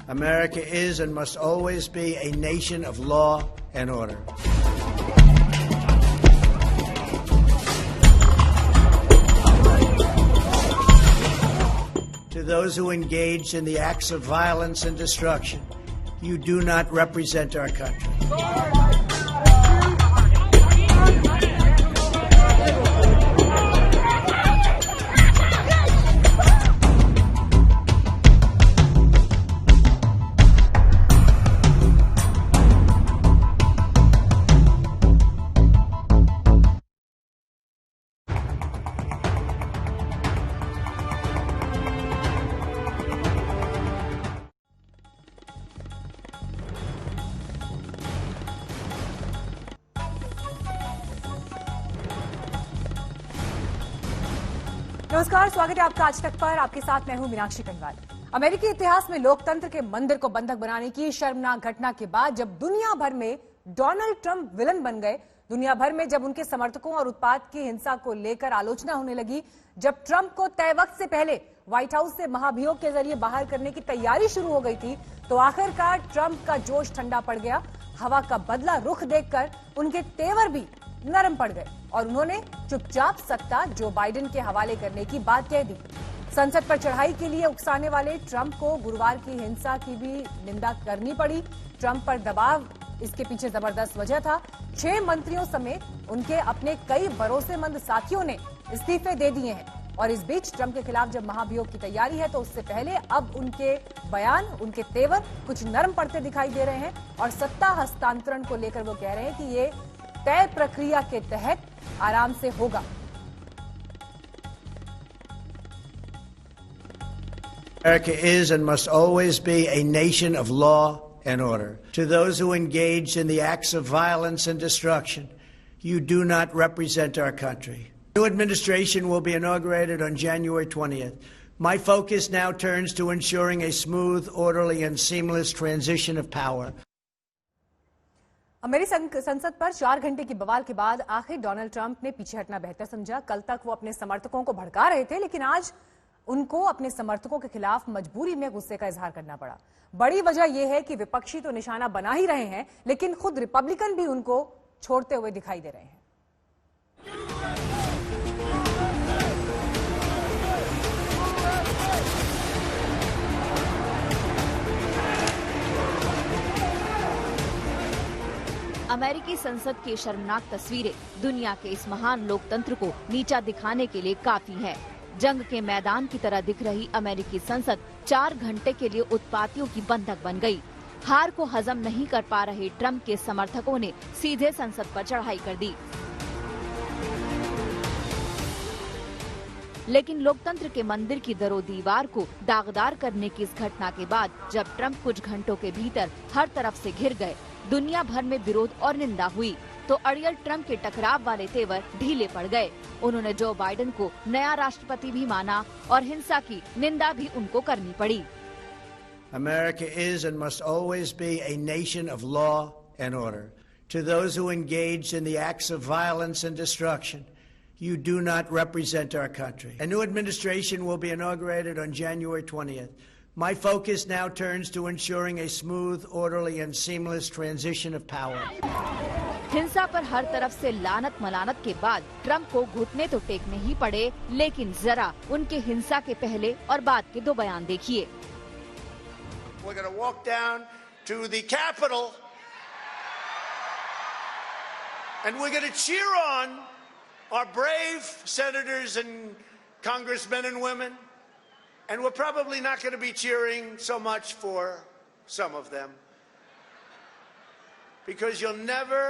America is and must always be a nation of law and order. To those who engaged in the acts of violence and destruction, you do not represent our country. नमस्कार, स्वागत है आपका आज तक पर। आपके साथ मैं हूं मीनाक्षी कनवाल। अमेरिकी इतिहास में लोकतंत्र के मंदिर को बंधक बनाने की शर्मनाक घटना के बाद जब दुनिया भर में डोनाल्ड ट्रंप विलन बन गए, दुनिया भर में जब उनके समर्थकों और उत्पात की हिंसा को लेकर आलोचना होने लगी, जब ट्रंप को तय वक्त से पहले व्हाइट हाउस से महाभियोग के जरिए बाहर करने की तैयारी शुरू हो गई थी, तो आखिरकार ट्रंप का जोश ठंडा पड़ गया। हवा का बदला रुख देखकर उनके तेवर भी नरम पड़ गए और उन्होंने चुपचाप सत्ता जो बाइडेन के हवाले करने की बात कह दी। संसद पर चढ़ाई के लिए उकसाने वाले ट्रंप को गुरुवार की हिंसा की भी निंदा करनी पड़ी। ट्रंप पर दबाव, इसके पीछे जबरदस्त वजह था। 6 मंत्रियों समेत उनके अपने कई भरोसेमंद साथियों ने इस्तीफे दे दिए हैं और इस बीच ट्रंप के खिलाफ जब महाभियोग की तैयारी है तो उससे पहले अब उनके बयान, उनके तेवर कुछ नरम पड़ते दिखाई दे रहे हैं और सत्ता हस्तांतरण को लेकर वो कह रहे हैं कि ये तय प्रक्रिया के तहत आराम से होगा। America is and must always be a nation of law and order. To those who engaged in the acts of violence and destruction, you do not represent our country. The new administration will be inaugurated on January 20th. My focus now turns to ensuring a smooth, orderly, and seamless transition of power. अमेरिकी संसद पर 4 घंटे की बवाल के बाद आखिर Donald Trump ने पीछे हटना बेहतर समझा। कल तक वो अपने समर्थकों को भड़का रहे थे, लेकिन आज उनको अपने समर्थकों के खिलाफ मजबूरी में गुस्से का इजहार करना पड़ा। बड़ी वजह यह है कि विपक्षी तो निशाना बना ही रहे हैं, लेकिन खुद रिपब्लिकन भी उनको छोड़ते हुए दिखाई दे रहे हैं। अमेरिकी संसद की शर्मनाक तस्वीरें दुनिया के इस महान लोकतंत्र को नीचा दिखाने के लिए काफी है। जंग के मैदान की तरह दिख रही अमेरिकी संसद 4 घंटे के लिए उत्पातियों की बंधक बन गई। हार को हजम नहीं कर पा रहे ट्रंप के समर्थकों ने सीधे संसद पर चढ़ाई कर दी। लेकिन लोकतंत्र के मंदिर की दरो दीवार को दागदार करने की इस घटना के बाद जब ट्रंप कुछ घंटों के भीतर हर तरफ से घिर गए, दुनिया भर में विरोध और निंदा हुई, तो अड़ियल ट्रंप के टकराव वाले तेवर ढीले पड़ गए। उन्होंने जो बाइडेन को नया राष्ट्रपति भी माना और हिंसा की निंदा भी उनको करनी पड़ी। America is and must always be a nation of law and order. To those who engaged in the acts of violence and destruction, you do not represent our country. A new administration will be inaugurated on January 20th. My focus now turns to ensuring a smooth, orderly, and seamless transition of power. हिंसा पर हर तरफ से लानत मलानत के बाद Trump को घुटने तो टेकने ही पड़े, लेकिन जरा उनके हिंसा के पहले और बाद के 2 बयान देखिए। We're going to walk down to the Capitol and we're going to cheer on our brave senators and congressmen and women. And we're probably not going to be cheering so much for some of them. Because you'll never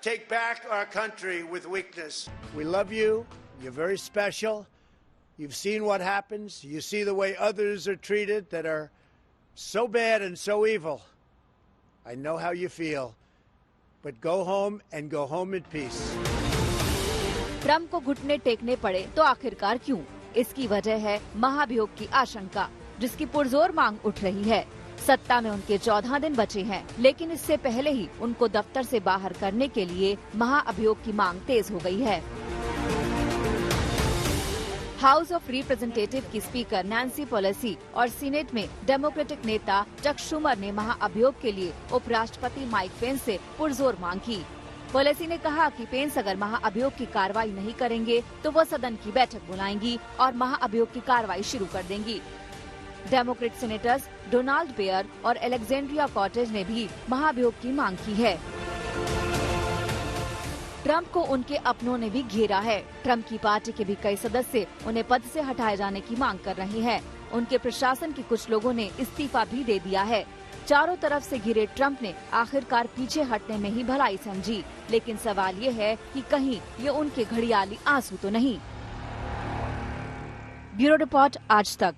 take back our country with weakness. We love you. You're very special. You've seen what happens. You see the way others are treated that are so bad and so evil. I know how you feel. But go home and go home in peace. Trump को घुटने टेकने पड़े तो आखिरकार क्यों? इसकी वजह है महाभियोग की आशंका, जिसकी पुरजोर मांग उठ रही है। सत्ता में उनके 14 दिन बचे हैं, लेकिन इससे पहले ही उनको दफ्तर से बाहर करने के लिए महाअभियोग की मांग तेज हो गई है। हाउस ऑफ रिप्रेजेंटेटिव की स्पीकर नैन्सी पेलोसी और सीनेट में डेमोक्रेटिक नेता चक शूमर ने महाअभियोग के लिए उपराष्ट्रपति माइक पेंस से पुरजोर मांग की। पेलोसी ने कहा कि पेंस अगर महाअभियोग की कार्रवाई नहीं करेंगे तो वो सदन की बैठक बुलाएंगी और महाअभियोग की कार्रवाई शुरू कर देंगी। डेमोक्रेट सेनेटर्स डोनाल्ड बेयर और एलेक्जेंड्रिया कॉटेज ने भी महाअभियोग की मांग की है। ट्रंप को उनके अपनों ने भी घेरा है। ट्रंप की पार्टी के भी कई सदस्य उन्हें पद से हटाए जाने की मांग कर रहे हैं। उनके प्रशासन के कुछ लोगों ने इस्तीफा भी दे दिया है। चारों तरफ से घिरे ट्रंप ने आखिरकार पीछे हटने में ही भलाई समझी, लेकिन सवाल ये है कि कहीं ये उनके घड़ियाली आंसू तो नहीं। ब्यूरो रिपोर्ट, आज तक।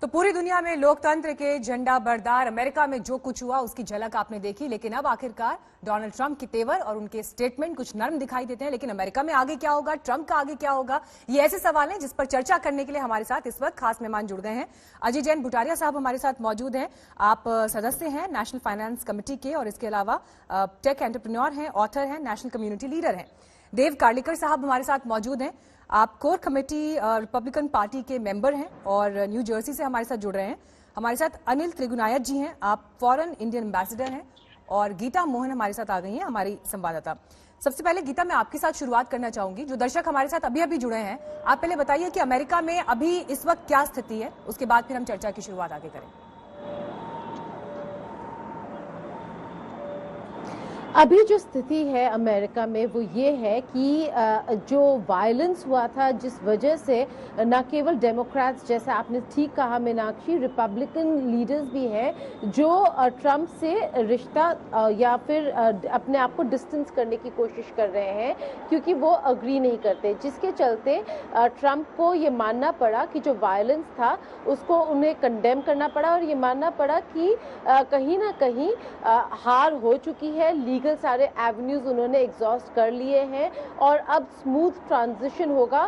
तो पूरी दुनिया में लोकतंत्र के झंडा बरदार अमेरिका में जो कुछ हुआ उसकी झलक आपने देखी, लेकिन अब आखिरकार डोनाल्ड ट्रंप के तेवर और उनके स्टेटमेंट कुछ नर्म दिखाई देते हैं। लेकिन अमेरिका में आगे क्या होगा, ट्रंप का आगे क्या होगा, ये ऐसे सवाल हैं जिस पर चर्चा करने के लिए हमारे साथ इस वक्त खास मेहमान जुड़ गए हैं। अजय जैन भुटारिया साहब हमारे साथ मौजूद हैं। आप सदस्य हैं नेशनल फाइनेंस कमेटी के और इसके अलावा टेक एंटरप्रेन्योर हैं, ऑथर हैं, नेशनल कम्युनिटी लीडर हैं। देव कार्लिकर साहब हमारे साथ मौजूद हैं। आप कोर कमेटी रिपब्लिकन पार्टी के मेंबर हैं और न्यू जर्सी से हमारे साथ जुड़ रहे हैं। हमारे साथ अनिल त्रिगुनायत जी हैं, आप फॉरेन इंडियन एम्बेसडर हैं। और गीता मोहन हमारे साथ आ गई हैं, हमारी संवाददाता। सबसे पहले गीता, मैं आपके साथ शुरुआत करना चाहूंगी। जो दर्शक हमारे साथ अभी अभी जुड़े हैं, आप पहले बताइए कि अमेरिका में अभी इस वक्त क्या स्थिति है, उसके बाद फिर हम चर्चा की शुरुआत आगे करें। अभी जो स्थिति है अमेरिका में वो ये है कि जो वायलेंस हुआ था, जिस वजह से न केवल डेमोक्रेट्स, जैसा आपने ठीक कहा मीनाक्षी, रिपब्लिकन लीडर्स भी हैं जो ट्रंप से रिश्ता या फिर अपने आप को डिस्टेंस करने की कोशिश कर रहे हैं क्योंकि वो अग्री नहीं करते, जिसके चलते ट्रंप को ये मानना पड़ा कि जो वायलेंस था उसको उन्हें कंडेम करना पड़ा और ये मानना पड़ा कि कहीं ना कहीं हार हो चुकी है। लीगल सारे एवेन्यूज उन्होंने एग्जॉस्ट कर लिए हैं और अब स्मूथ ट्रांजिशन होगा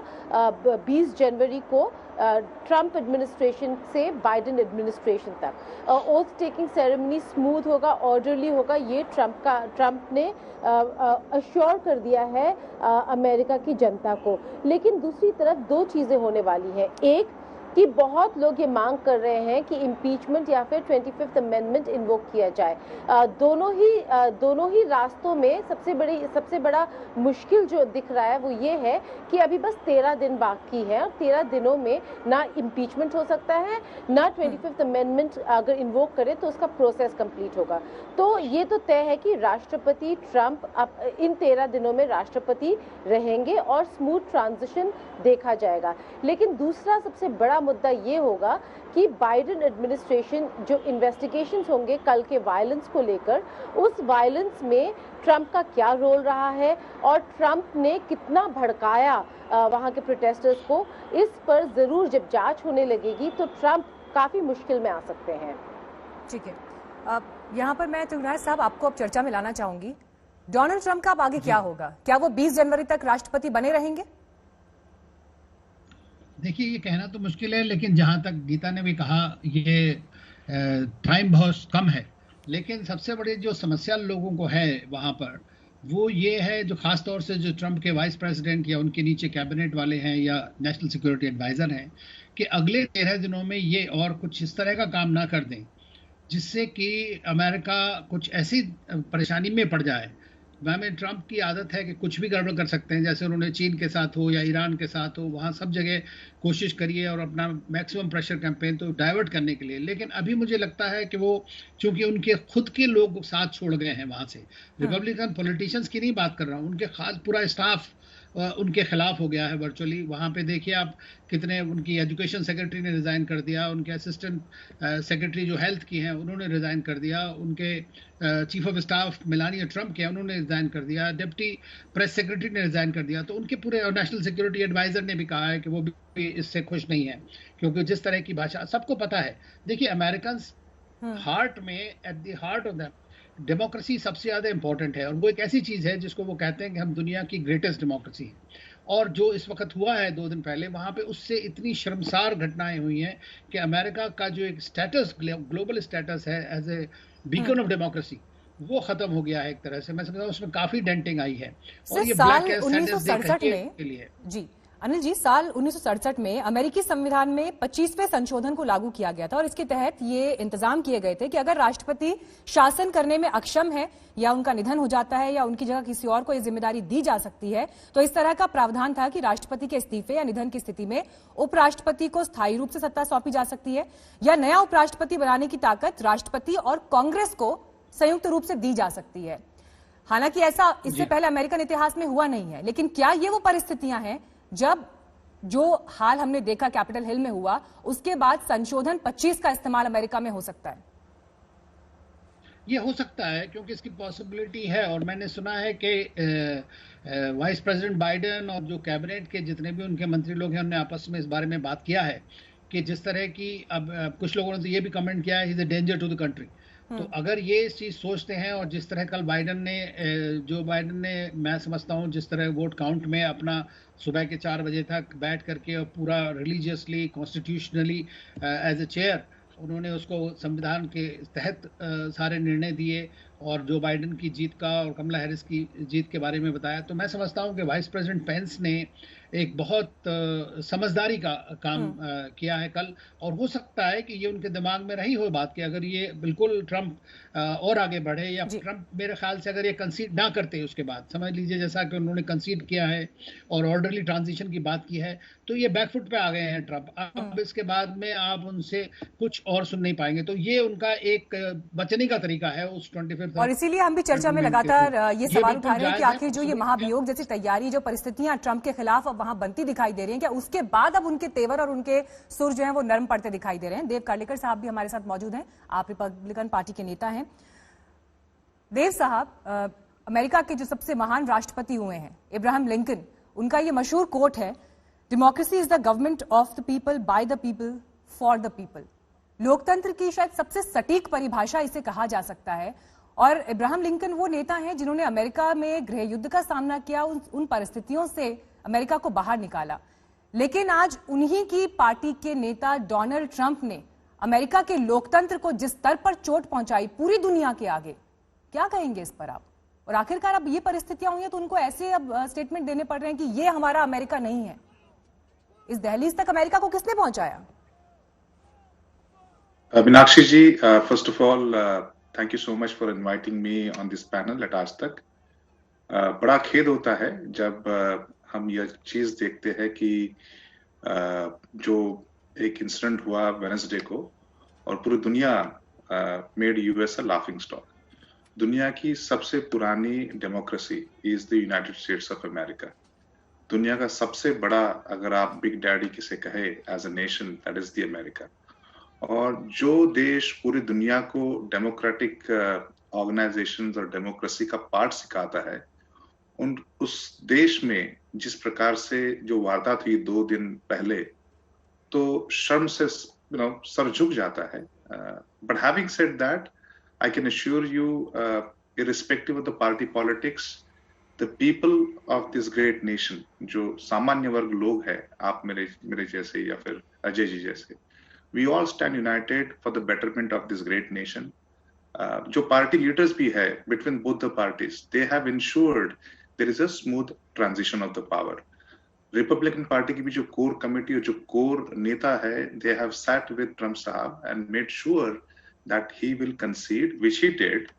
20 जनवरी को ट्रंप एडमिनिस्ट्रेशन से बाइडेन एडमिनिस्ट्रेशन तक। ओथ टेकिंग सेरेमनी स्मूथ होगा, ऑर्डरली होगा, ये ट्रंप ने अश्योर कर दिया है अमेरिका की जनता को। लेकिन दूसरी तरफ दो चीजें होने वाली हैं। एक कि बहुत लोग ये मांग कर रहे हैं कि इम्पीचमेंट या फिर 25th अमेंडमेंट इन्वोक किया जाए। दोनों ही रास्तों में सबसे बड़ा मुश्किल जो दिख रहा है वो ये है कि अभी बस 13 दिन बाकी है और 13 दिनों में ना इम्पीचमेंट हो सकता है, ना 25th अमेंडमेंट अगर इन्वोक करे तो उसका प्रोसेस कंप्लीट होगा। तो ये तो तय है कि राष्ट्रपति ट्रंप इन 13 दिनों में राष्ट्रपति रहेंगे और स्मूथ ट्रांजिशन देखा जाएगा। लेकिन दूसरा सबसे बड़ा मुद्दा ये होगा कि बाइडेन एडमिनिस्ट्रेशन जो इन्वेस्टिगेशंस होंगे कल के वायलेंस को लेकर, उस वायलेंस में ट्रंप का क्या रोल रहा है और ट्रंप ने कितना भड़काया वहां के प्रोटेस्टर्स को, इस पर जरूर जब जांच होने लगेगी तो ट्रंप काफी मुश्किल में आ सकते हैं। ठीक है, यहाँ पर मैं त्रिगुनायत साहब आपको अब चर्चा में लाना चाहूंगी। डोनाल्ड ट्रंप का अब आगे क्या होगा, क्या वो 20 जनवरी तक राष्ट्रपति बने रहेंगे? देखिए, ये कहना तो मुश्किल है, लेकिन जहां तक गीता ने भी कहा, ये टाइम बहुत कम है। लेकिन सबसे बड़ी जो समस्या लोगों को है वहां पर वो ये है, जो खास तौर से जो ट्रंप के वाइस प्रेसिडेंट या उनके नीचे कैबिनेट वाले हैं या नेशनल सिक्योरिटी एडवाइजर हैं, कि अगले 13 दिनों में ये और कुछ इस तरह का काम ना कर दें जिससे कि अमेरिका कुछ ऐसी परेशानी में पड़ जाए। में ट्रंप की आदत है कि कुछ भी गड़बड़ कर सकते हैं, जैसे उन्होंने चीन के साथ हो या ईरान के साथ हो, वहाँ सब जगह कोशिश करिए और अपना मैक्सिमम प्रेशर कैंपेन तो डाइवर्ट करने के लिए। लेकिन अभी मुझे लगता है कि वो, चूंकि उनके खुद के लोग साथ छोड़ गए हैं वहाँ से, रिपब्लिकन पॉलिटिशियंस की नहीं बात कर रहा हूँ, उनके खास पूरा स्टाफ उनके खिलाफ हो गया है वर्चुअली। वहाँ पे देखिए आप कितने, उनकी एजुकेशन सेक्रेटरी ने रिज़ाइन कर दिया, उनके असिस्टेंट सेक्रेटरी जो हेल्थ की हैं उन्होंने रिज़ाइन कर दिया, उनके chief of staff Melania Trump के उन्होंने रिज़ाइन कर दिया, डिप्टी प्रेस सेक्रेटरी ने रिज़ाइन कर दिया। तो उनके पूरे, और नेशनल सिक्योरिटी एडवाइज़र ने भी कहा है कि वो भी इससे खुश नहीं है, क्योंकि जिस तरह की भाषा सबको पता है। देखिए, अमेरिकन हार्ट में, at the heart of the democracy सबसे ज़्यादा इंपॉर्टेंट है, और वो एक ऐसी चीज़ है जिसको वो कहते हैं कि हम दुनिया की ग्रेटेस्ट डेमोक्रेसी है। और जो इस वक्त हुआ है 2 दिन पहले, वहाँ पे उससे इतनी शर्मसार घटनाएं हुई हैं कि अमेरिका का जो एक स्टेटस, ग्लोबल स्टेटस है as a beacon of democracy, वो खत्म हो गया है एक तरह से। मैं समझता हूँ उसमें काफी डेंटिंग आई है। और सिर्फ ये साल ब्लैक 1967 में के लिए जी अनिल जी, साल 1967 में अमेरिकी संविधान में 25वें संशोधन को लागू किया गया था और इसके तहत ये इंतजाम किए गए थे कि अगर राष्ट्रपति शासन करने में अक्षम है या उनका निधन हो जाता है या उनकी जगह किसी और को ये जिम्मेदारी दी जा सकती है, तो इस तरह का प्रावधान था कि राष्ट्रपति के इस्तीफे या निधन की स्थिति में उपराष्ट्रपति को स्थायी रूप से सत्ता सौंपी जा सकती है या नया उपराष्ट्रपति बनाने की ताकत राष्ट्रपति और कांग्रेस को संयुक्त रूप से दी जा सकती है। हालांकि ऐसा इससे पहले अमेरिकन इतिहास में हुआ नहीं है, लेकिन क्या ये वो परिस्थितियां हैं जब जो हाल हमने देखा कैपिटल हिल में हुआ उसके बाद संशोधन 25 का इस्तेमाल अमेरिका में हो सकता है? ये हो सकता है क्योंकि इसकी पॉसिबिलिटी है। और मैंने सुना है कि वाइस प्रेसिडेंट बाइडेन और जो कैबिनेट के जितने भी उनके मंत्री लोग हैं उन्होंने आपस में इस बारे में बात किया है कि जिस तरह की अब कुछ लोगों ने तो ये भी कमेंट किया है is a danger to the country. तो अगर ये इस चीज सोचते हैं और जिस तरह कल जो बाइडेन ने मैं समझता हूँ जिस तरह वोट काउंट में अपना सुबह के 4 बजे तक बैठ करके और पूरा religiously constitutionally as a chair उन्होंने उसको संविधान के तहत सारे निर्णय दिए और जो बाइडेन की जीत का और कमला हैरिस की जीत के बारे में बताया, तो मैं समझता हूं कि वाइस प्रेसिडेंट पेंस ने एक बहुत समझदारी का काम किया है कल। और हो सकता है कि ये उनके दिमाग में रही हो बात कि अगर ये बिल्कुल ट्रंप और आगे बढ़े या ट्रंप मेरे ख्याल से अगर ये कंसीड ना करते उसके बाद समझ लीजिए जैसा कि उन्होंने कंसीड किया है और ऑर्डरली ट्रांजिशन की बात की है, तो ये बैकफुट पे आ गए हैं ट्रंप। अब इसके बाद में आप उनसे कुछ और सुन नहीं पाएंगे। तो ये उनका एक बचने का तरीका है उस 25 और इसीलिए हम भी चर्चा में लगातार ये सवाल उठा रहे हैं कि आखिर जो ये महाभियोग जैसी तैयारी जो परिस्थितियां ट्रंप के खिलाफ अब वहां बनती दिखाई दे रही हैं, क्या उसके बाद अब उनके तेवर और उनके सुर जो है वो नरम पड़ते दिखाई दे रहे हैं? देव कार्लेकर साहब भी हमारे साथ मौजूद हैं, आप रिपब्लिकन पार्टी के नेता हैं। देव साहब, अमेरिका के जो सबसे महान राष्ट्रपति हुए हैं इब्राहिम लिंकन, उनका ये मशहूर कोट है, democracy is the government of the people by the people for the people. लोकतंत्र की शायद सबसे सटीक परिभाषा इसे कहा जा सकता है। और इब्राहिम लिंकन वो नेता हैं जिन्होंने अमेरिका में गृह युद्ध का सामना किया, उन परिस्थितियों से अमेरिका को बाहर निकाला। लेकिन आज उन्हीं की पार्टी के नेता डोनाल्ड ट्रंप ने अमेरिका के लोकतंत्र को जिस स्तर पर चोट पहुंचाई पूरी दुनिया के आगे, क्या कहेंगे इस पर आप? और आखिरकार अब ये परिस्थितियां हुई हैं तो उनको ऐसे अब स्टेटमेंट देने पड़ रहे हैं कि ये हमारा अमेरिका नहीं है। इस दहलीज तक अमेरिका को किसने पहुंचाया? Meenakshi ji, first of all thank you so much for inviting me on this panel at Aaj Tak. बड़ा खेद होता है जब हम यह चीज देखते हैं कि जो एक इंसिडेंट हुआ वेडनेसडे को और पूरी दुनिया मेड यूएस अ लाफिंग स्टॉक। दुनिया की सबसे पुरानी democracy is the United states of America. दुनिया का सबसे बड़ा, अगर आप बिग डैडी किसे कहे as a nation, that is the America. और जो देश पूरी दुनिया को डेमोक्रेटिक ऑर्गेनाइजेशंस और डेमोक्रेसी का पार्ट सिखाता है, उस देश में जिस प्रकार से जो वारदात हुई 2 दिन पहले, तो शर्म से सर झुक जाता है। But having said that, I can assure you, irrespective of the party politics, the people of this great nation, जो सामान्य वर्ग लोग हैं, आप मेरे जैसे या फिर अजय जी जैसे, we all stand united for the betterment of this great nation. जो पार्टी लीडर्स भी है between both the parties, they have ensured there is a smooth transition of the power. Republican party की भी जो कोर कमेटी और जो core नेता है, they have sat with Trump साहब and made sure that he will concede, which he did,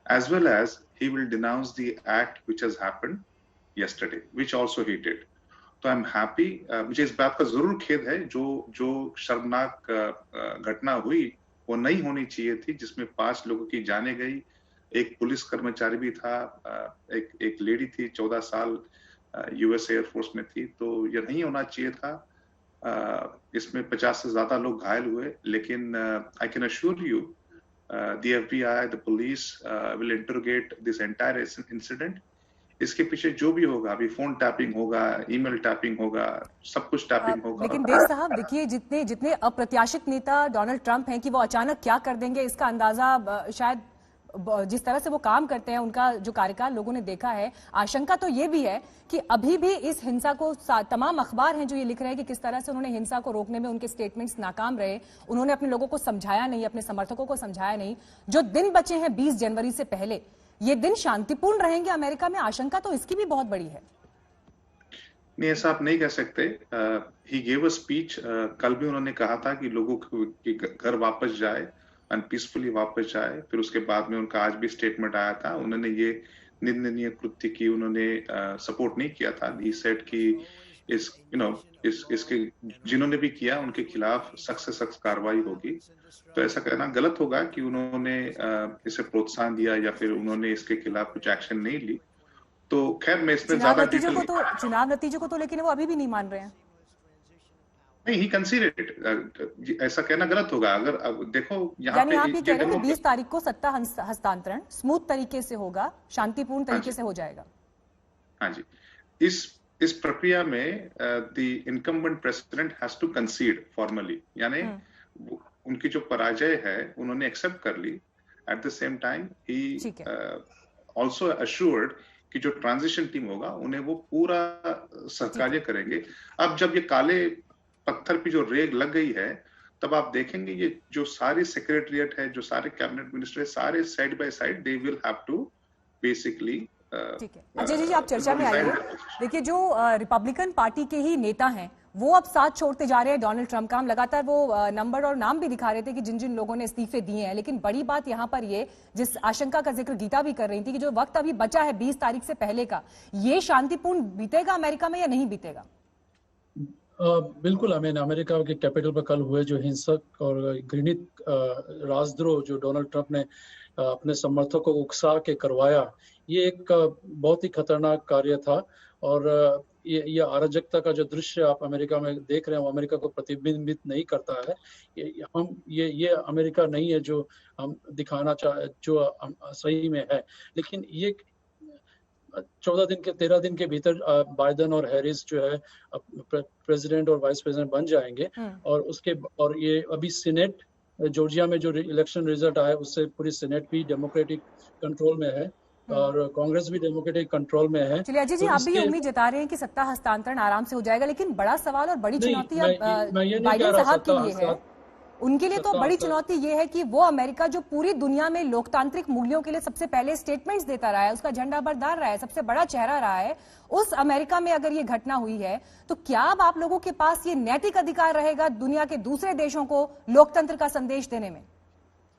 as well as he will denounce the act which has happened yesterday, which also he did. तो I'm happy. मुझे इस बात का जरूर खेद है जो शर्मनाक घटना हुई वो नहीं होनी चाहिए थी, जिसमें 5 लोगों की जाने गई। एक पुलिस कर्मचारी भी था, एक लेडी थी, 14 साल यूएस एयरफोर्स में थी। तो यह नहीं होना चाहिए था। इसमें 50 से ज्यादा लोग घायल हुए, लेकिन I can assure you the FBI, the police will interrogate this entire incident. इसके पीछे जो भी होगा, अभी फोन टैपिंग होगा, ईमेल टैपिंग होगा, सब कुछ टैपिंग होगा। लेकिन देव साहब देखिए, जितने अप्रत्याशित नेता डोनाल्ड ट्रंप हैं कि वो अचानक क्या कर देंगे, इसका अंदाजा शायद जिस तरह से वो काम करते हैं, उनका जो कार्यकाल लोगों ने देखा है, आशंका तो ये भी है कि अभी भी इस हिंसा को तमाम अखबार हैं जो ये लिख रहे हैं कि किस तरह से उन्होंने हिंसा को रोकने में उनके स्टेटमेंट्स नाकाम रहे, उन्होंने अपने लोगों को समझाया नहीं, अपने समर्थकों को समझाया नहीं। जो दिन बचे हैं 20 जनवरी से पहले, ये दिन शांतिपूर्ण रहेंगे अमेरिका में, आशंका तो इसकी भी बहुत बड़ी है। नहीं, ऐसा आप नहीं कह सकते। ही गेव अ स्पीच, कल भी उन्होंने कहा था कि लोगों के घर वापस जाए, अनपीसफुली वापस जाए। फिर उसके बाद में उनका आज भी स्टेटमेंट आया था, उन्होंने ये निंदनीय कृत्य की उन्होंने सपोर्ट नहीं किया था। ही सेड कि इसके जिन्होंने भी किया उनके खिलाफ सख्त से सख्त कार्रवाई होगी। तो ऐसा कहना गलत होगा कि उन्होंने इसे प्रोत्साहन दिया या फिर उन्होंने इसके खिलाफ कुछ एक्शन नहीं ली। तो खैर मैं इसमें ज्यादा चुनाव नतीजों को तो लेकिन वो अभी भी नहीं मान रहे हैं। नहीं, ही कंसीडर्ड, ऐसा कहना गलत होगा। अगर अब देखो यहाँ पे आप ये कह रहे हैं कि 20 तारीख को सत्ता हस्तांतरण स्मूथ तरीके से होगा, शांतिपूर्ण तरीके से हो जाएगा। हाँ जी, इस प्रक्रिया में the incumbent president has to concede formally, यानी उनकी जो पराजय है उन्होंने एक्सेप्ट कर ली। एट द सेम टाइम ही ऑल्सो अश्योर्ड कि जो ट्रांजिशन टीम होगा उन्हें वो पूरा सहकार्य करेंगे। अब जब ये काले पत्थर पे जो रेग लग गई है, तब आप देखेंगे ये जो सारे सेक्रेटरिएट है, जो सारे कैबिनेट मिनिस्टर है, सारे side by side they will have to basically. ठीक है अजय जी, आप चर्चा में आइए। देखिए, जो रिपब्लिकन पार्टी के ही नेता हैं वो अब साथ छोड़ते जा रहे हैं डोनाल्ड ट्रंप का। हम लगातार वो नंबर और नाम भी दिखा रहे थे कि जिन जिन लोगों ने इस्तीफे दिए हैं, लेकिन बड़ी बात यहां पर ये, जिस आशंका का जिक्र गीता भी कर रही थी, कि जो वक्त अभी बचा है 20 तारीख से पहले का, ये शांतिपूर्ण बीतेगा अमेरिका में या नहीं बीतेगा? बिल्कुल। अमेरिका के कैपिटल पर कल हुए जो हिंसक और घृणित राजद्रोह जो डोनाल्ड ट्रंप ने अपने समर्थकों को उकसा के करवाया, ये एक बहुत ही खतरनाक कार्य था। और ये अराजकता का जो दृश्य आप अमेरिका में देख रहे हैं वो अमेरिका को प्रतिबिंबित नहीं करता है। ये अमेरिका नहीं है जो हम दिखाना जो सही में है। लेकिन ये 13 दिन के भीतर बाइडेन और हैरिस जो है प्रेसिडेंट और वाइस प्रेसिडेंट बन जाएंगे। और ये अभी सीनेट जॉर्जिया में जो इलेक्शन रिजल्ट आया उससे पूरी सीनेट भी डेमोक्रेटिक कंट्रोल में है और कांग्रेस भी डेमोक्रेटिक कंट्रोल में है। चलिए अजय जी, आप भी ये उम्मीद जता रहे हैं कि सत्ता हस्तांतरण आराम से हो जाएगा, लेकिन बड़ा सवाल और बड़ी चुनौती बाइडेन साहब के लिए है। उनके लिए तो बड़ी चुनौती ये है कि वो अमेरिका जो पूरी दुनिया में लोकतांत्रिक मूल्यों के लिए सबसे पहले स्टेटमेंट्स देता रहा है, उसका झंडा बरदार रहा है, सबसे बड़ा चेहरा रहा है, उस अमेरिका में अगर ये घटना हुई है तो क्या अब आप लोगों के पास ये नैतिक अधिकार रहेगा दुनिया के दूसरे देशों को लोकतंत्र का संदेश देने में?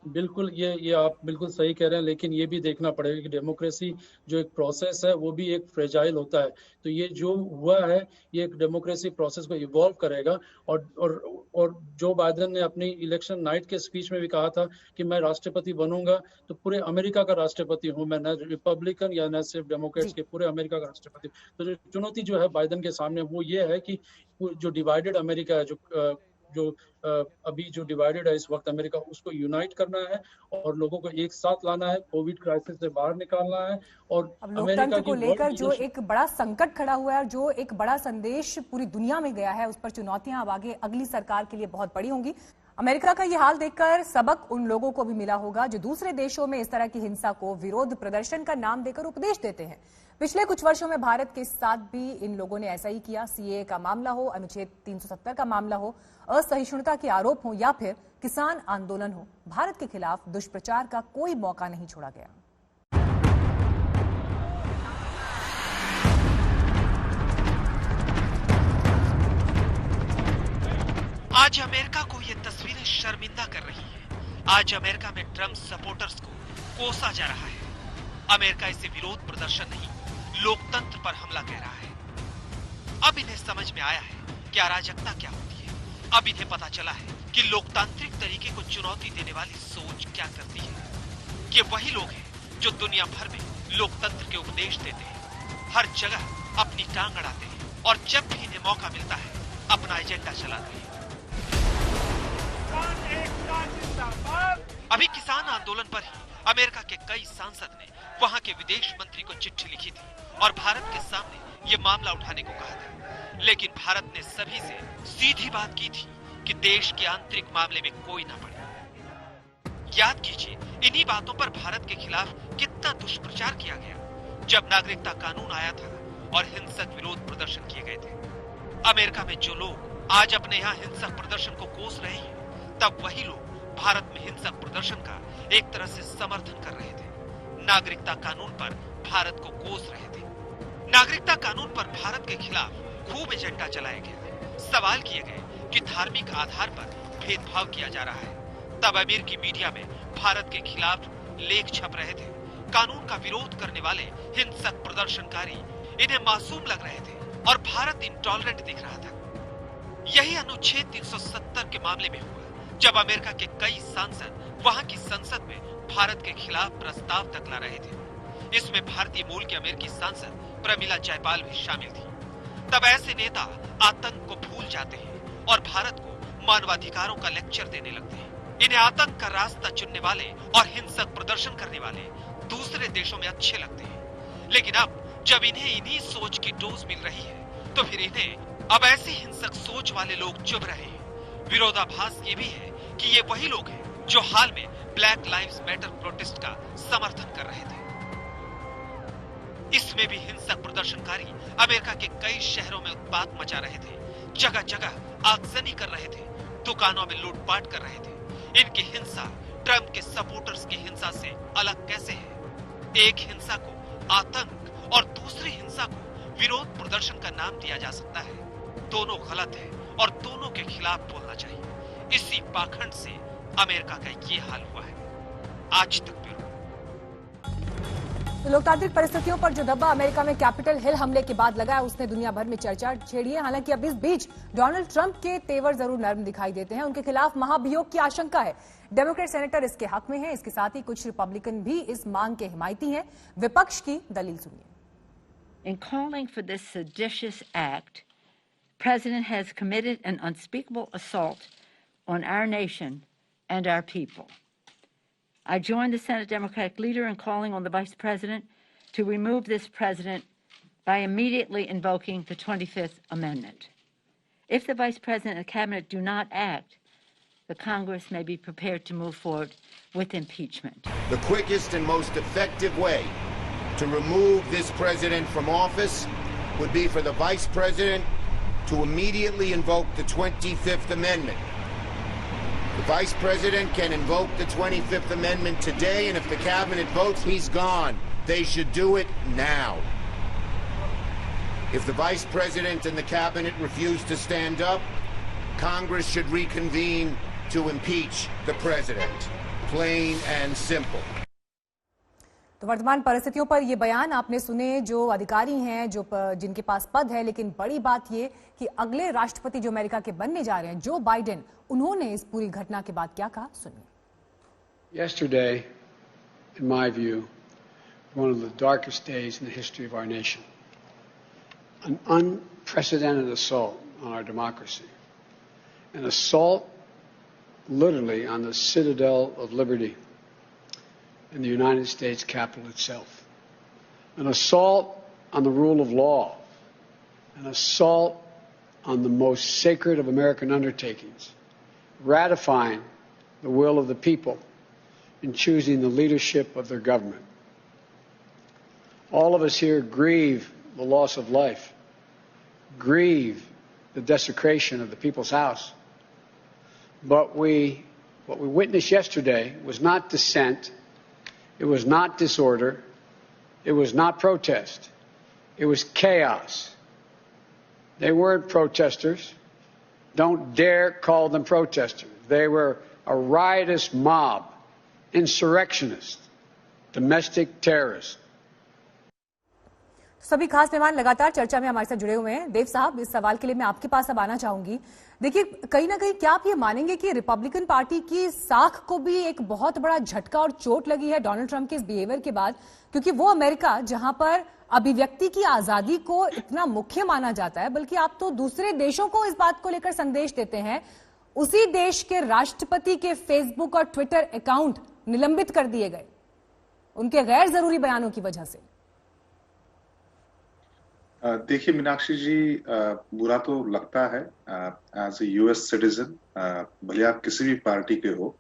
बिल्कुल, ये आप बिल्कुल सही कह रहे हैं, लेकिन ये भी देखना पड़ेगा कि डेमोक्रेसी जो एक प्रोसेस है वो भी एक फ्रेजाइल होता है। तो ये जो हुआ है ये एक डेमोक्रेसी प्रोसेस को इवॉल्व करेगा। और जो बाइडेन ने अपनी इलेक्शन नाइट के स्पीच में भी कहा था कि मैं राष्ट्रपति बनूंगा तो पूरे अमेरिका का राष्ट्रपति हूं मैं, न रिपब्लिकन या न सिर्फ डेमोक्रेट्स के, पूरे अमेरिका का राष्ट्रपति। तो जो चुनौती जो है बाइडेन के सामने वो ये है कि जो डिवाइडेड अमेरिका है, जो अभी जो डिवाइडेड है इस वक्त अमेरिका, उसको यूनाइट करना है और लोगों को एक साथ लाना है, कोविड क्राइसिस से बाहर निकालना है। और लोकतंत्र को लेकर जो एक बड़ा संकट खड़ा हुआ है और जो एक बड़ा संदेश पूरी दुनिया में गया है, उस पर चुनौतियां अब आगे अगली सरकार के लिए बहुत बड़ी होंगी। अमेरिका का ये हाल देखकर सबक उन लोगों को भी मिला होगा जो दूसरे देशों में इस तरह की हिंसा को विरोध प्रदर्शन का नाम देकर उपदेश देते हैं। पिछले कुछ वर्षों में भारत के साथ भी इन लोगों ने ऐसा ही किया। सीएए का मामला हो, अनुच्छेद 370 का मामला हो, असहिष्णुता के आरोप हो या फिर किसान आंदोलन हो, भारत के खिलाफ दुष्प्रचार का कोई मौका नहीं छोड़ा गया। आज अमेरिका को ये तस्वीरें शर्मिंदा कर रही है। आज अमेरिका में ट्रंप सपोर्टर्स को कोसा जा रहा है। अमेरिका इसे विरोध प्रदर्शन नहीं, लोकतंत्र पर हमला कह रहा है। अब इन्हें समझ में आया है कि अराजकता क्या होती है। अब इन्हें पता चला है कि लोकतांत्रिक तरीके को चुनौती देने वाली सोच क्या करती है। ये वही लोग हैं जो दुनिया भर में लोकतंत्र के उपदेश देते हैं, हर जगह अपनी टांग अड़ाते हैं और जब भी इन्हें मौका मिलता है अपना एजेंडा चलाते हैं। अभी किसान आंदोलन पर ही अमेरिका के कई सांसद ने वहां के विदेश मंत्री को चिट्ठी लिखी थी और भारत के सामने ये मामला उठाने को कहा था। लेकिन भारत ने सभी से सीधी बात की थी कि देश के आंतरिक मामले में कोई ना पड़े। याद कीजिए इन्हीं बातों पर भारत के खिलाफ कितना दुष्प्रचार किया गया जब नागरिकता कानून आया था और हिंसक विरोध प्रदर्शन किए गए थे। अमेरिका में जो लोग आज अपने यहाँ हिंसक प्रदर्शन को कोस रहे हैं, तब वही लोग भारत में हिंसक प्रदर्शन का एक तरह से समर्थन कर रहे थे। नागरिकता कानून पर भारत को कोस रहे थे। नागरिकता कानून पर भारत के खिलाफ खूब एजेंडा चलाया गया। सवाल किए गए कि धार्मिक आधार पर भेदभाव किया जा रहा है। तब अमेरिकी मीडिया में भारत के खिलाफ लेख छप रहे थे। कानून का विरोध करने वाले हिंसक प्रदर्शनकारी इन्हें मासूम लग रहे थे और भारत इंटॉलरेंट दिख रहा था। यही अनुच्छेद 370 के मामले में हुआ जब अमेरिका के कई सांसद वहां की संसद में भारत के खिलाफ प्रस्ताव तक ला रहे थे। इसमें भारतीय मूल के अमेरिकी सांसद प्रमिला जयपाल भी शामिल थी। तब ऐसे नेता आतंक को भूल जाते हैं और भारत को मानवाधिकारों का लेक्चर देने लगते हैं। इन्हें आतंक का रास्ता चुनने वाले और हिंसक प्रदर्शन करने वाले दूसरे देशों में अच्छे लगते हैं। लेकिन अब जब इन्हें इन्हीं सोच की डोज मिल रही है तो फिर इन्हें अब ऐसी हिंसक सोच वाले लोग चुभ रहे हैं। विरोधाभास ये भी है कि ये वही लोग हैं जो हाल में ब्लैक लाइव्स मैटर प्रोटेस्ट का समर्थन कर रहे थे। इसमें भी हिंसक प्रदर्शनकारी अमेरिका के कई शहरों में उत्पात मचा रहे थे। जगह जगह आगजनी कर रहे थे, दुकानों में लूटपाट कर रहे थे। इनकी हिंसा ट्रंप के सपोर्टर्स की हिंसा से अलग कैसे है? एक हिंसा को आतंक और दूसरी हिंसा को विरोध प्रदर्शन का नाम दिया जा सकता है। दोनों गलत है और दोनों के खिलाफ बोलना चाहिए। इसी पाखंड से अमेरिका का ये हाल हुआ है। आज तक ब्यूरो। तो लोकतांत्रिक परिस्थितियों पर जो दब्बा अमेरिका में कैपिटल हिल हमले के बाद लगा है, उसने दुनिया भर में चर्चा छेड़ी है। हालांकि अब इस बीच डोनाल्ड ट्रंप के तेवर जरूर नरम दिखाई देते हैं। उनके खिलाफ महाभियोग की आशंका है। डेमोक्रेट सेनेटर इसके हक में हैं। इसके साथ ही कुछ रिपब्लिकन भी इस मांग के हिमायती हैं। विपक्ष की दलील सुनिए। In calling for this seditious act, President has committed an unspeakable assault on our nation and our people. I join the Senate Democratic leader in calling on the Vice President to remove this president by immediately invoking the 25th Amendment. If the Vice President and the Cabinet do not act, the Congress may be prepared to move forward with impeachment. The quickest and most effective way to remove this president from office would be for the Vice President to immediately invoke the 25th Amendment. The Vice President can invoke the 25th Amendment today, and if the Cabinet votes, he's gone. They should do it now. If the Vice President and the Cabinet refuse to stand up, Congress should reconvene to impeach the President. Plain and simple. तो वर्तमान परिस्थितियों पर ये बयान आपने सुने, जो अधिकारी हैं, जो जिनके पास पद है। लेकिन बड़ी बात ये कि अगले राष्ट्रपति जो अमेरिका के बनने जा रहे हैं, जो बाइडेन, उन्होंने इस पूरी घटना के बाद क्या कहा, सुनिए। Yesterday, in my view, one of the darkest days in the history of our nation. An unprecedented assault on our democracy. An assault literally on the citadel of liberty in the United States Capitol itself. An assault on the rule of law. An assault on the most sacred of American undertakings. Ratifying the will of the people in choosing the leadership of their government. All of us here grieve the loss of life. Grieve the desecration of the people's house. But what we witnessed yesterday was not dissent. It was not disorder. It was not protest. It was chaos. They weren't protesters. Don't dare call them protesters. They were a riotous mob, insurrectionists, domestic terrorists. सभी खास मेहमान लगातार चर्चा में हमारे साथ जुड़े हुए हैं। देव साहब, इस सवाल के लिए मैं आपके पास अब आना चाहूंगी। देखिए, कहीं ना कहीं क्या आप ये मानेंगे कि रिपब्लिकन पार्टी की साख को भी एक बहुत बड़ा झटका और चोट लगी है डोनाल्ड ट्रंप के इस बिहेवियर के बाद? क्योंकि वो अमेरिका जहां पर अभिव्यक्ति की आजादी को इतना मुख्य माना जाता है, बल्कि आप तो दूसरे देशों को इस बात को लेकर संदेश देते हैं। उसी देश के राष्ट्रपति के फेसबुक और ट्विटर अकाउंट निलंबित कर दिए गए उनके गैर जरूरी बयानों की वजह से। देखिए मीनाक्षी जी, बुरा तो लगता है एज ए यूएस सिटीजन, भले आप किसी भी पार्टी के हो,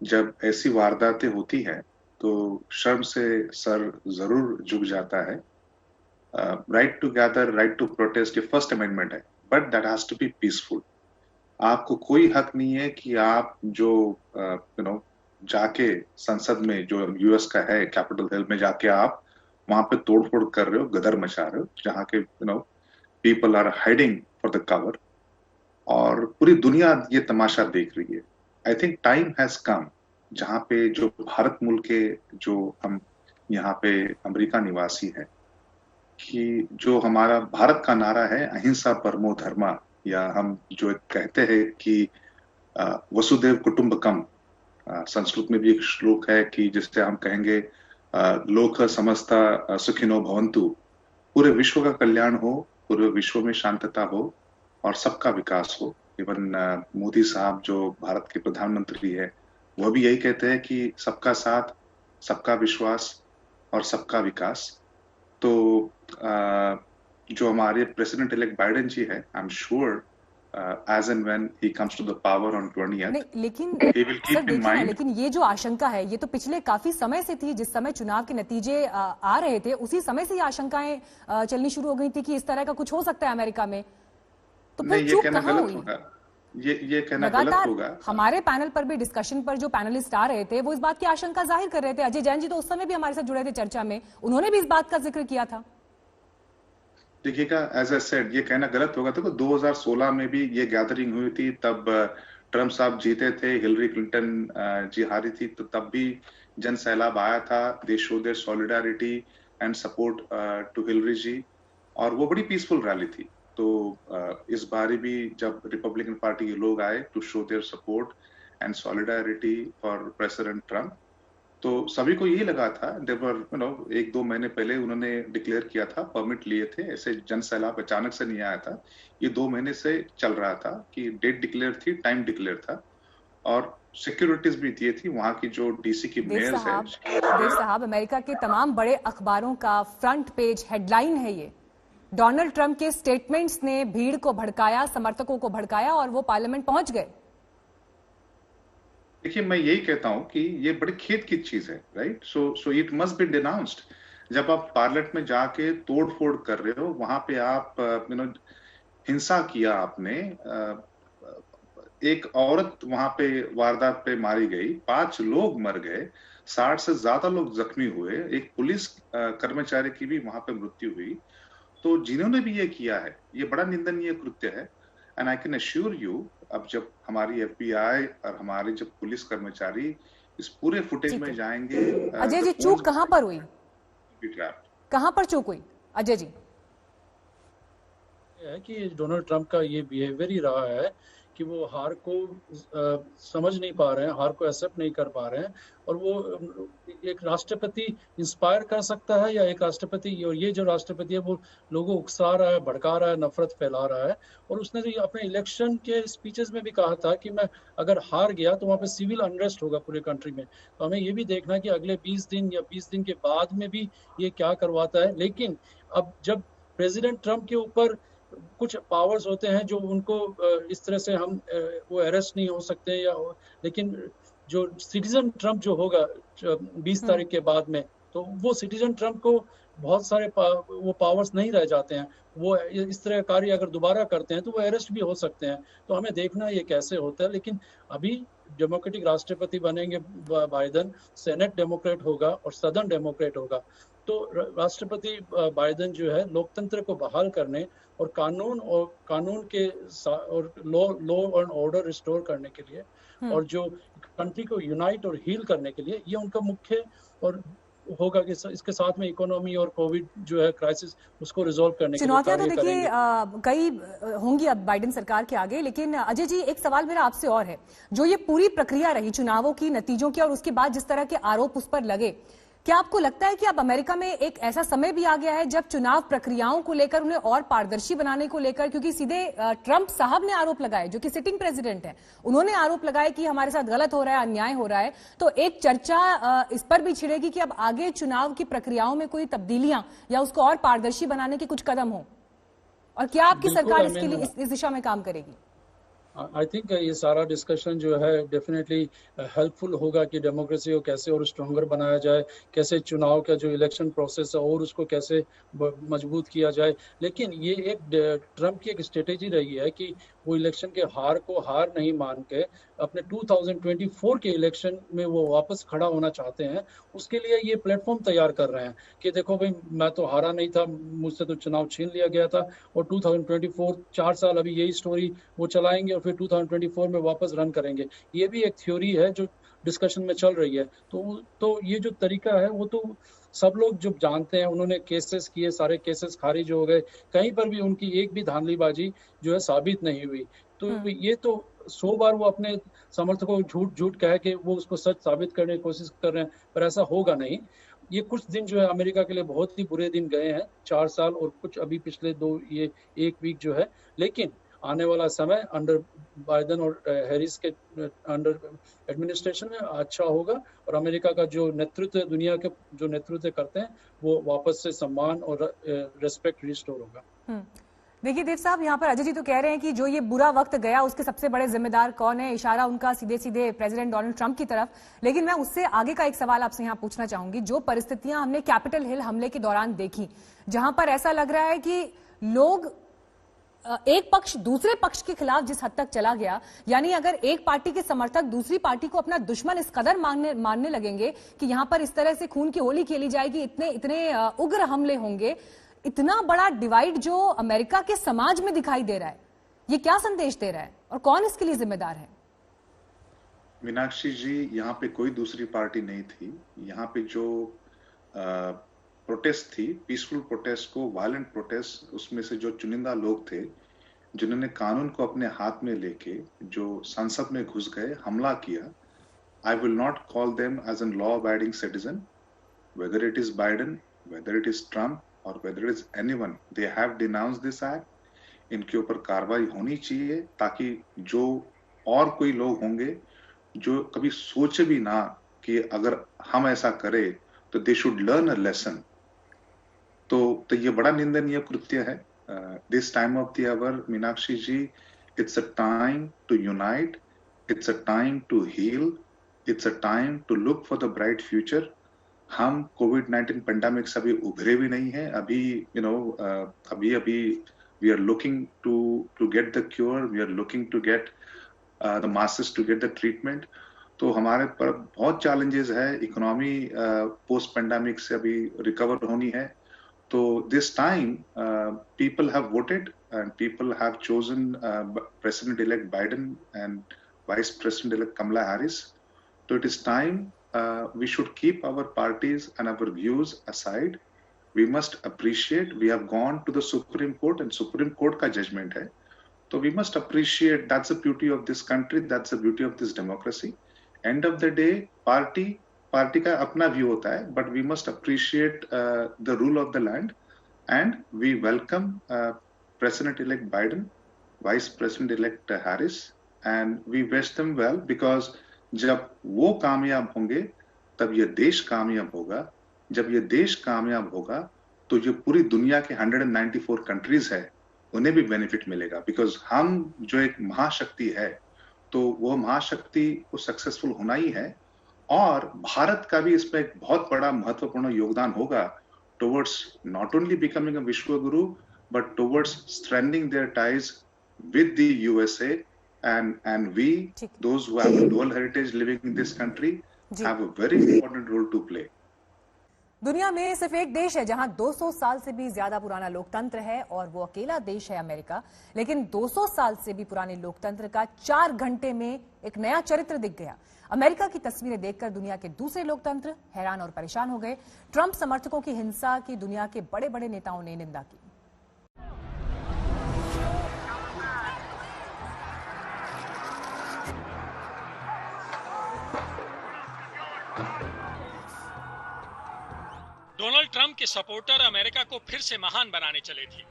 जब ऐसी वारदातें होती हैं तो शर्म से सर जरूर झुक जाता है। Right to gather, right to protest ये फर्स्ट अमेंडमेंट है, but that has to be peaceful. आपको कोई हक नहीं है कि आप जो जाके संसद में, जो यूएस का है कैपिटल हिल में, जाके आप वहां पे तोड़फोड़ कर रहे हो, गदर मचा रहे हो, जहाँ के people are hiding for the cover, और पूरी दुनिया ये तमाशा देख रही है। I think time has come जहाँ पे जो भारत मुल्क के जो हम यहाँ पे अमेरिका निवासी है, कि जो हमारा भारत का नारा है अहिंसा परमो धर्मा, या हम जो कहते हैं कि वसुदेव कुटुंबकम, संस्कृत में भी एक श्लोक है कि जिससे हम कहेंगे लोक समस्ता सुखिनो भवन्तु, पूरे विश्व का कल्याण हो, पूरे विश्व में शांतता हो और सबका विकास हो। इवन मोदी साहब जो भारत के प्रधानमंत्री है, वह भी यही कहते हैं कि सबका साथ, सबका विश्वास और सबका विकास। तो जो हमारे प्रेसिडेंट इलेक्ट बाइडेन जी है, I am sure as and when he comes to the power on 20th, लेकिन he will keep in mind। लेकिन ये जो आशंका है, ये तो पिछले काफी समय से थी। जिस समय चुनाव के नतीजे आ रहे थे, उसी समय से ये आशंकाएं चलनी शुरू हो गई थी कि इस तरह का कुछ हो सकता है अमेरिका में। तो फिर चूक कहाँ हुई? ये कहना गलत होगा। हमारे पैनल पर भी, डिस्कशन पर जो पैनलिस्ट आ रहे थे, वो इस बात की आशंका जाहिर कर रहे थे। अजय जैन जी तो उस समय भी हमारे साथ जुड़े थे चर्चा में, उन्होंने भी इस बात का जिक्र किया था। देखिएगा, एज आई सेड, ये कहना गलत होगा। तो 2016 में भी ये गैदरिंग हुई थी, तब ट्रम्प साहब जीते थे, हिलरी क्लिंटन जी हारी थी, तो तब भी जन सैलाब आया था। They show their solidarity and support to Hillary ji, और वो बड़ी पीसफुल रैली थी। तो इस बारी भी जब रिपब्लिकन पार्टी के लोग आए to show their support and solidarity for president Trump, तो सभी को यही लगा था। देवर 1-2 महीने पहले उन्होंने डिक्लेयर किया था, परमिट लिए थे, ऐसे जन सैलाब अचानक से नहीं आया था। ये 2 महीने से चल रहा था कि डेट डिक्लेयर थी, टाइम डिक्लेयर था, और सिक्योरिटीज भी दिए थी। वहां की जो डीसी की मेयर है, देव साहब, अमेरिका के तमाम बड़े अखबारों का फ्रंट पेज हेडलाइन है ये, डोनाल्ड ट्रंप के स्टेटमेंट्स ने भीड़ को भड़काया, समर्थकों को भड़काया, और वो पार्लियामेंट पहुंच गए। देखिए, मैं यही कहता हूं कि ये बड़ी खेद की चीज है, right? So it must be denounced. जब आप पार्लियामेंट में जाके तोड़फोड़ कर रहे हो, वहां पे आप हिंसा किया आपने, एक औरत वहां पे वारदात पे मारी गई, 5 लोग मर गए, 60 से ज्यादा लोग जख्मी हुए, एक पुलिस कर्मचारी की भी वहां पे मृत्यु हुई। तो जिन्होंने भी ये किया है, ये बड़ा निंदनीय कृत्य है। And I can assure you, अब जब हमारी FBI और हमारे जब पुलिस कर्मचारी इस पूरे फुटेज में जाएंगे। अजय जी, चूक कहां पर हुई? कहां पर चूक हुई अजय जी? है कि डोनाल्ड ट्रंप का ये बिहेवियर ही रहा है कि वो हार को समझ नहीं पा रहे हैं, हार को एक्सेप्ट नहीं कर पा रहे हैं, और वो एक राष्ट्रपति इंस्पायर कर सकता है, या एक राष्ट्रपति, और ये जो राष्ट्रपति है वो लोगों को उकसा रहा है, भड़का रहा है, नफरत फैला रहा है। और उसने जो अपने इलेक्शन के स्पीचेस में भी कहा था कि मैं अगर हार गया तो वहाँ पे सिविल अनरेस्ट होगा पूरे कंट्री में। तो हमें ये भी देखना है कि अगले 20 दिन या 20 दिन के बाद में भी ये क्या करवाता है। लेकिन अब जब प्रेसिडेंट ट्रंप के ऊपर कुछ पावर्स होते हैं जो उनको इस तरह से हम वो अरेस्ट नहीं हो सकते, या लेकिन जो सिटीजन ट्रंप जो होगा 20 तारीख के बाद में, तो वो सिटीजन ट्रंप को बहुत सारे वो पावर्स नहीं रह जाते हैं। वो इस तरह कार्य अगर दोबारा करते हैं तो वो अरेस्ट भी हो सकते हैं। तो हमें देखना ये कैसे होता है। लेकिन अभी डेमोक्रेटिक राष्ट्रपति बनेंगे बाइडेन, सेनेट डेमोक्रेट होगा और सदन डेमोक्रेट होगा। तो राष्ट्रपति बाइडेन जो है लोकतंत्र को बहाल करने और कानून के और लॉ एंड ऑर्डर रिस्टोर करने के लिए, और जो कंट्री को यूनाइट और हील करने के लिए, ये उनका मुख्य और होगा कि इसके साथ में इकोनॉमी और कोविड जो है क्राइसिस, उसको रिजॉल्व करने के लिए चुनौतियां तो देखिए कई होंगी अब बाइडेन सरकार के आगे। लेकिन अजय जी, एक सवाल मेरा आपसे और है, जो ये पूरी प्रक्रिया रही चुनावों की, नतीजों की, और उसके बाद जिस तरह के आरोप उस पर लगे, क्या आपको लगता है कि अब अमेरिका में एक ऐसा समय भी आ गया है जब चुनाव प्रक्रियाओं को लेकर, उन्हें और पारदर्शी बनाने को लेकर, क्योंकि सीधे ट्रंप साहब ने आरोप लगाए, जो कि सिटिंग प्रेसिडेंट है, उन्होंने आरोप लगाए कि हमारे साथ गलत हो रहा है, अन्याय हो रहा है, तो एक चर्चा इस पर भी छिड़ेगी कि अब आगे चुनाव की प्रक्रियाओं में कोई तब्दीलियां या उसको और पारदर्शी बनाने के कुछ कदम हो, और क्या आपकी सरकार इसके लिए इस दिशा में काम करेगी? आई थिंक ये सारा डिस्कशन जो है डेफिनेटली हेल्पफुल होगा कि डेमोक्रेसी को कैसे और स्ट्रॉन्गर बनाया जाए, कैसे चुनाव का जो इलेक्शन प्रोसेस है और उसको कैसे मजबूत किया जाए। लेकिन ये एक ट्रम्प की एक स्ट्रेटेजी रही है कि वो इलेक्शन के हार को हार नहीं मान के अपने 2024 के इलेक्शन में वो वापस खड़ा होना चाहते हैं। उसके लिए ये प्लेटफॉर्म तैयार कर रहे हैं कि देखो भाई, मैं तो हारा नहीं था, मुझसे तो चुनाव छीन लिया गया था, और 2024 4 साल अभी यही स्टोरी वो चलाएंगे और फिर 2024 में वापस रन करेंगे। ये भी एक थ्योरी है जो डिस्कशन में चल रही है। तो ये जो तरीका है वो तो सब लोग जो जानते हैं, उन्होंने केसेस किए, सारे केसेस खारिज हो गए, कहीं पर भी उनकी एक भी धांधलीबाजी जो है साबित नहीं हुई। तो ये तो 100 बार वो अपने समर्थकों को झूठ कह के वो उसको सच साबित करने की कोशिश कर रहे हैं, पर ऐसा होगा नहीं। ये कुछ दिन जो है अमेरिका के लिए बहुत ही बुरे दिन गए हैं, 4 साल और कुछ अभी पिछले 1 वीक जो है। लेकिन आने वाला समय अंडर बाइडेन और हैरिस के अंडर एडमिनिस्ट्रेशन में अच्छा होगा, और अमेरिका का जो नेतृत्व, दुनिया के जो नेतृत्व करते हैं, वो वापस से सम्मान और रेस्पेक्ट रिस्टोर होगा। देखिए देव साहब, यहाँ पर अजय जी तो कह रहे हैं कि जो ये बुरा वक्त गया उसके सबसे बड़े जिम्मेदार कौन है, इशारा उनका सीधे सीधे प्रेसिडेंट डोनाल्ड ट्रंप की तरफ। लेकिन मैं उससे आगे का एक सवाल आपसे यहाँ पूछना चाहूंगी। जो परिस्थितियां हमने कैपिटल हिल हमले के दौरान देखी, जहां पर ऐसा लग रहा है कि लोग एक पक्ष दूसरे पक्ष के खिलाफ जिस हद तक चला गया, यानी अगर एक पार्टी के समर्थक दूसरी पार्टी को अपना दुश्मन इस कदर मानने लगेंगे कि यहां पर इस तरह से खून की होली खेली जाएगी, इतने उग्र हमले होंगे, इतना बड़ा डिवाइड जो अमेरिका के समाज में दिखाई दे रहा है, ये क्या संदेश दे रहा है और कौन इसके लिए जिम्मेदार है? मीनाक्षी जी, यहाँ पे कोई दूसरी पार्टी नहीं थी। यहाँ पे जो प्रोटेस्ट थी, पीसफुल प्रोटेस्ट को वायलेंट प्रोटेस्ट, उसमें से जो चुनिंदा लोग थे जिन्होंने कानून को अपने हाथ में लेके जो संसद में घुस गए, हमला किया, I will not call them as an law abiding citizen, whether it is Biden, whether it is Trump और whether it is anyone, they have denounced this act. इनके ऊपर कार्रवाई होनी चाहिए, ताकि जो और कोई लोग होंगे जो कभी सोचे भी ना कि अगर हम ऐसा करें तो they should learn a lesson. तो ये बड़ा निंदनीय कृत्य है। This time of the hour, Meenakshi ji, it's a time to unite, it's a time to heal, it's a time to look for the bright future. हम कोविड-19 पेंडेमिक से अभी उभरे भी नहीं है। अभी अभी we are looking to get the cure, we are looking to get the masses to get the treatment. तो हमारे पर बहुत चैलेंजेस है। इकोनॉमी पोस्ट पेंडेमिक से अभी रिकवर होनी है। तो this time people have voted and people have chosen President-elect Biden and Vice President-elect Kamala Harris. So it is time we should keep our parties and our views aside. We must appreciate, we have gone to the Supreme Court and Supreme Court का judgment है. So we must appreciate, that's the beauty of this country, that's the beauty of this democracy. End of the day, party का अपना view होता है, but we must appreciate the rule of the land, and we welcome President-elect Biden, Vice President-elect Harris, and we wish them well, because जब वो कामयाब होंगे तब ये देश कामयाब होगा। जब ये देश कामयाब होगा तो जो पूरी दुनिया के 194 कंट्रीज है उन्हें भी बेनिफिट मिलेगा, बिकॉज हम जो एक महाशक्ति है तो वो महाशक्ति को सक्सेसफुल होना ही है, और भारत का भी इसमें एक बहुत बड़ा महत्वपूर्ण योगदान होगा towards not only becoming a विश्व गुरु, but towards strengthening their ties with the USA, and we, those who have a dual heritage living in this country, have a very important role to play. दुनिया में सिर्फ एक देश है जहां 200 साल से भी ज्यादा पुराना लोकतंत्र है, और वो अकेला देश है अमेरिका। लेकिन 200 साल से भी पुराने लोकतंत्र का 4 घंटे में एक नया चरित्र दिख गया। अमेरिका की तस्वीरें देखकर दुनिया के दूसरे लोकतंत्र हैरान और परेशान हो गए। ट्रंप समर्थकों की हिंसा की दुनिया के बड़े बड़े नेताओं ने निंदा की। डोनाल्ड ट्रंप के सपोर्टर अमेरिका को फिर से महान बनाने चले थे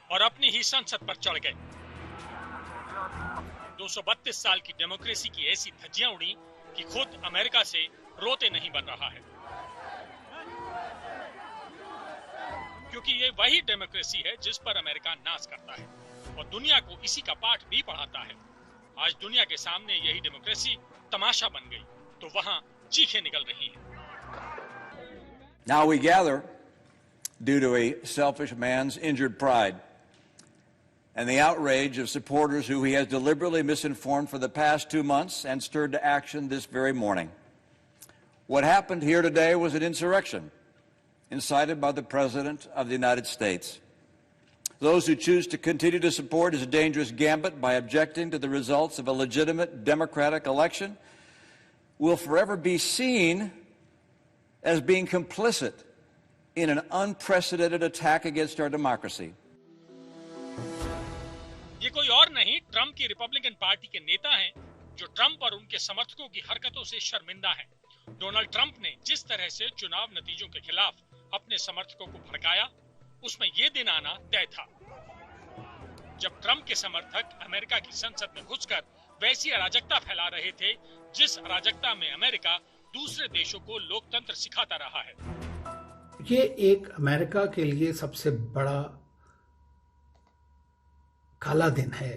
और अपनी ही संसद पर चढ़ गए। 232 साल की डेमोक्रेसी की ऐसी धज्जियां उड़ी कि खुद अमेरिका से रोते नहीं बन रहा है, क्योंकि ये वही डेमोक्रेसी है जिस पर अमेरिका नाज करता है और दुनिया को इसी का पाठ भी पढ़ाता है। आज दुनिया के सामने यही डेमोक्रेसी तमाशा बन गई तो वहां चीखें निकल रही हैं। Now we gather due to a selfish man's injured pride and the outrage of supporters who he has deliberately misinformed for the past 2 months and stirred to action this very morning. What happened here today was an insurrection incited by the President of the United States. Those who choose to continue to support his dangerous gambit by objecting to the results of a legitimate democratic election will forever be seen as being complicit in an unprecedented attack against our democracy. ये कोई और नहीं, Trump की Republican party के नेता हैं जो Trump और उनके समर्थकों की हरकतों से शर्मिंदा हैं। डोनाल्ड ट्रंप ने जिस तरह से चुनाव नतीजों के खिलाफ अपने समर्थकों को भड़काया, उसमें ये दिन आना तय था जब ट्रंप के समर्थक अमेरिका की संसद में घुसकर वैसी अराजकता फैला रहे थे जिस अराजकता में अमेरिका दूसरे देशों को लोकतंत्र सिखाता रहा है। ये एक अमेरिका के लिए सबसे बड़ा काला दिन है।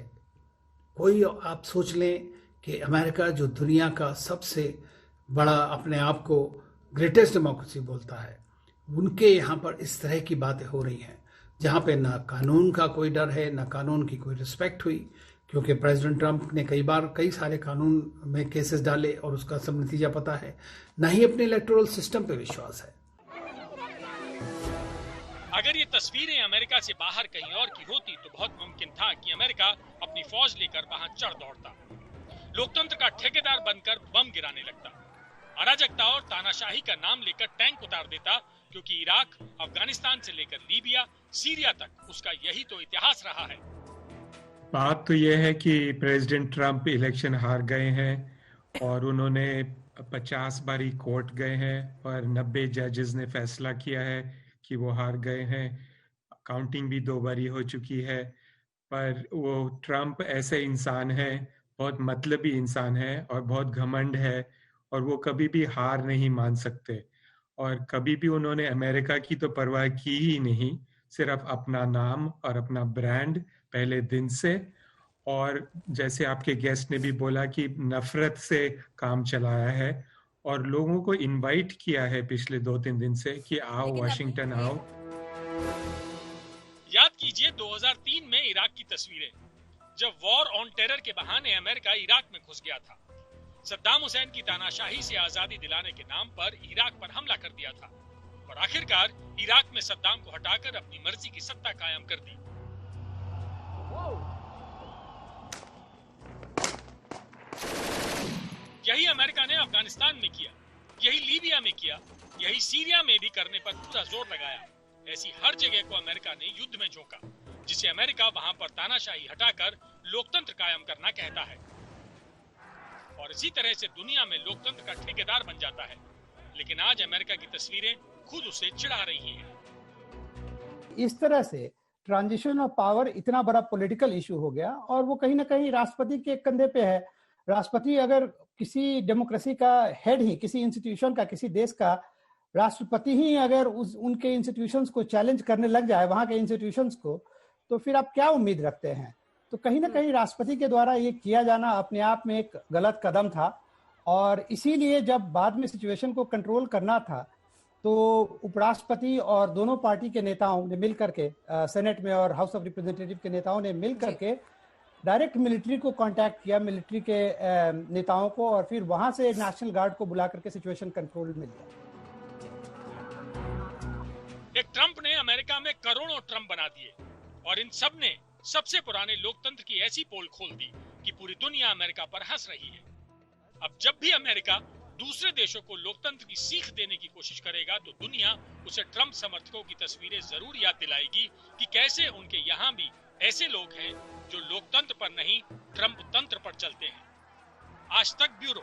कोई आप सोच लें कि अमेरिका जो दुनिया का सबसे बड़ा अपने आप को ग्रेटेस्ट डेमोक्रेसी बोलता है, उनके यहाँ पर इस तरह की बातें हो रही हैं जहाँ पे ना कानून का कोई डर है, ना कानून की कोई रिस्पेक्ट हुई, क्योंकि प्रेसिडेंट ट्रंप ने कई सारे कानून में केसेस डाले और उसका सब नतीजा पता है। ना ही अपने इलेक्टोरल सिस्टम पे विश्वास है। अगर ये तस्वीरें अमेरिका से बाहर कहीं और की होती तो बहुत मुमकिन था कि अमेरिका अपनी फौज लेकर वहां चढ़ दौड़ता, लोकतंत्र का ठेकेदार बनकर बम गिराने लगता, अराजकता और तानाशाही का नाम लेकर टैंक उतार देता, क्योंकि इराक, अफगानिस्तान से लेकर लीबिया, सीरिया तक उसका यही तो इतिहास रहा है। बात तो यह है कि प्रेसिडेंट ट्रंप इलेक्शन हार गए हैं और उन्होंने 50 बारी कोर्ट गए हैं और 90 जजेस ने फैसला किया है कि वो हार गए हैं। काउंटिंग भी 2 बारी हो चुकी है, पर वो ट्रंप ऐसे इंसान है, बहुत मतलबी इंसान है और बहुत घमंड है और वो कभी भी हार नहीं मान सकते और कभी भी उन्होंने अमेरिका की तो परवाह की ही नहीं, सिर्फ अपना नाम और अपना ब्रांड पहले दिन से। और जैसे आपके गेस्ट ने भी बोला कि नफरत से काम चलाया है और लोगों को इनवाइट किया है पिछले 2-3 दिन से कि आओ वाशिंगटन आओ। याद कीजिए 2003 में इराक की तस्वीरें, जब वॉर ऑन टेरर के बहाने अमेरिका इराक में घुस गया था। सद्दाम हुसैन की तानाशाही से आजादी दिलाने के नाम पर इराक पर हमला कर दिया था और आखिरकार इराक में सद्दाम को हटाकर अपनी मर्जी की सत्ता कायम कर दी। यही अमेरिका ने अफगानिस्तान में किया, यही लीबिया में किया, यही सीरिया में भी करने पर पूरा जोर लगाया। ऐसी हर जगह को अमेरिका ने युद्ध में झोंका, जिसे अमेरिका वहां पर तानाशाही हटाकर लोकतंत्र कायम करना कहता है और इसी तरह से दुनिया में लोकतंत्र का ठेकेदार बन जाता है। लेकिन आज अमेरिका की तस्वीरें खुद उसे चिढ़ा रही हैं। इस तरह से ट्रांजिशन ऑफ पावर इतना बड़ा पॉलिटिकल इशू हो गया और वो कहीं ना कहीं राष्ट्रपति के कंधे पे है। राष्ट्रपति अगर किसी डेमोक्रेसी का हेड ही, किसी इंस्टीट्यूशन का, किसी देश का राष्ट्रपति ही अगर उनके इंस्टीट्यूशंस को चैलेंज करने लग जाए, वहां के इंस्टीट्यूशंस को, तो फिर आप क्या उम्मीद रखते हैं? तो कहीं ना कहीं राष्ट्रपति के द्वारा ये किया जाना अपने आप में एक गलत कदम था और इसीलिए जब बाद में सिचुएशन को कंट्रोल करना था तो उपराष्ट्रपति और दोनों पार्टी के नेताओं ने मिलकर के, सेनेट में और हाउस ऑफ रिप्रेजेंटेटिव के नेताओं ने मिलकर के डायरेक्ट मिलिट्री को कांटेक्ट किया, मिलिट्री के नेताओं को, और फिर वहां से नेशनल गार्ड को बुला करके सिचुएशन कंट्रोल में लिया। एक ट्रंप ने अमेरिका में करोड़ों ट्रंप बना दिए और इन सब ने सबसे पुराने लोकतंत्र की ऐसी पोल खोल दी कि पूरी दुनिया अमेरिका पर हंस रही है। अब जब भी अमेरिका दूसरे देशों को लोकतंत्र की सीख देने की कोशिश करेगा तो दुनिया उसे ट्रंप समर्थकों की तस्वीरें जरूर याद दिलाएगी कि कैसे उनके यहाँ भी ऐसे लोग हैं जो लोकतंत्र पर नहीं, ट्रंप तंत्र पर चलते हैं। आज तक ब्यूरो।